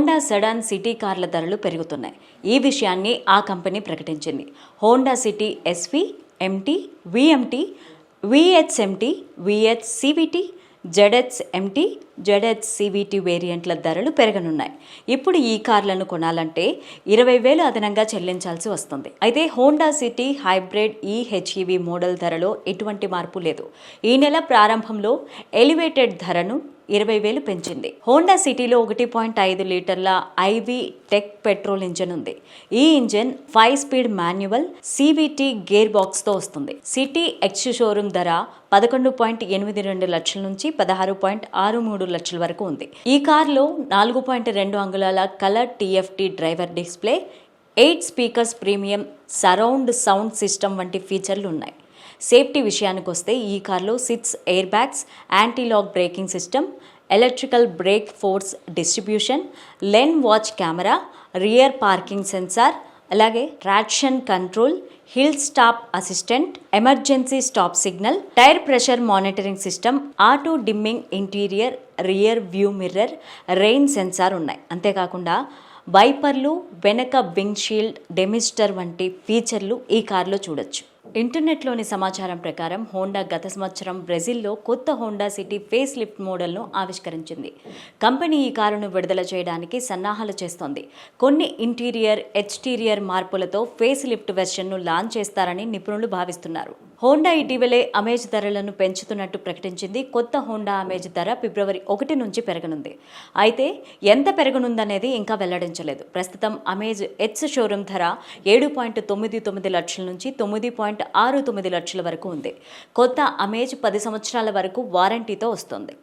Honda sedan city కార్ల ధరలు పెరుగుతున్నాయి. ఈ విషయాన్ని ఆ కంపెనీ ప్రకటించింది. Honda City SV, MT, VMT, VHMT, VHCVT, ZHMT, ZHCVT వేరియంట్ల ధరలు పెరగనున్నాయి. ఇప్పుడు ఈ కార్లను కొనాలంటే 20,000 అదనంగా చెల్లించాల్సి వస్తుంది. అయితే హోండా సిటీ హైబ్రిడ్ ఈహెచ్ఈవి మోడల్ ధరలో ఎటువంటి మార్పు లేదు. ఈ నెల ప్రారంభంలో ఎలివేటెడ్ ధరను 20,000 పెంచింది. హోండా సిటీలో 1.5 లీటర్ల ఐవి టెక్ పెట్రోల్ ఇంజన్ ఉంది. ఈ engine 5 speed manual CVT gear box తో వస్తుంది. సిటీ ఎక్స్ షోరూమ్ ధర 11.82 లక్షల నుంచి 16.63 లక్షల వరకు ఉంది. ఈ కార్లో 4.2 అంగుళాల colour TFT driver display, 8 speakers premium surround sound system వంటి ఫీచర్లు ఉన్నాయి. సేఫ్టీ విషయానికి వస్తే ఈ కార్లో 6 air bags, anti lock braking system, electrical brake force distribution, lane watch camera, rear parking sensor, అలాగే traction control, hill stop assistant, emergency stop signal, tyre pressure monitoring system, auto dimming interior, rear view mirror, rain sensor ఉన్నాయి. అంతేకాకుండా వైపర్లు, వెనక wing shield డెమిస్టర్ వంటి ఫీచర్లు ఈ కార్లో చూడొచ్చు. ఇంటర్నెట్లోని సమాచారం ప్రకారం హోండా గత సంవత్సరం బ్రెజిల్లో కొత్త హోండా సిటీ ఫేస్ లిఫ్ట్ మోడల్ను ఆవిష్కరించింది. కంపెనీ ఈ కారును విడుదల చేయడానికి సన్నాహాలు చేస్తోంది. కొన్ని ఇంటీరియర్, ఎక్స్టీరియర్ మార్పులతో ఫేస్ లిఫ్ట్ వెర్షన్ను లాంచ్ చేస్తారని నిపుణులు భావిస్తున్నారు. హోండా ఇటీవలే అమేజ్ ధరలను పెంచుతున్నట్టు ప్రకటించింది. కొత్త హోండా అమేజ్ ధర ఫిబ్రవరి 1 నుంచి పెరగనుంది. అయితే ఎంత పెరగనుందనేది ఇంకా వెల్లడించలేదు. ప్రస్తుతం అమేజ్ ఎక్స్ షోరూమ్ ధర 7.99 లక్షల నుంచి 9.69 లక్షల వరకు ఉంది. కొత్త అమేజ్ 10 సంవత్సరాల వరకు వారంటీతో వస్తుంది.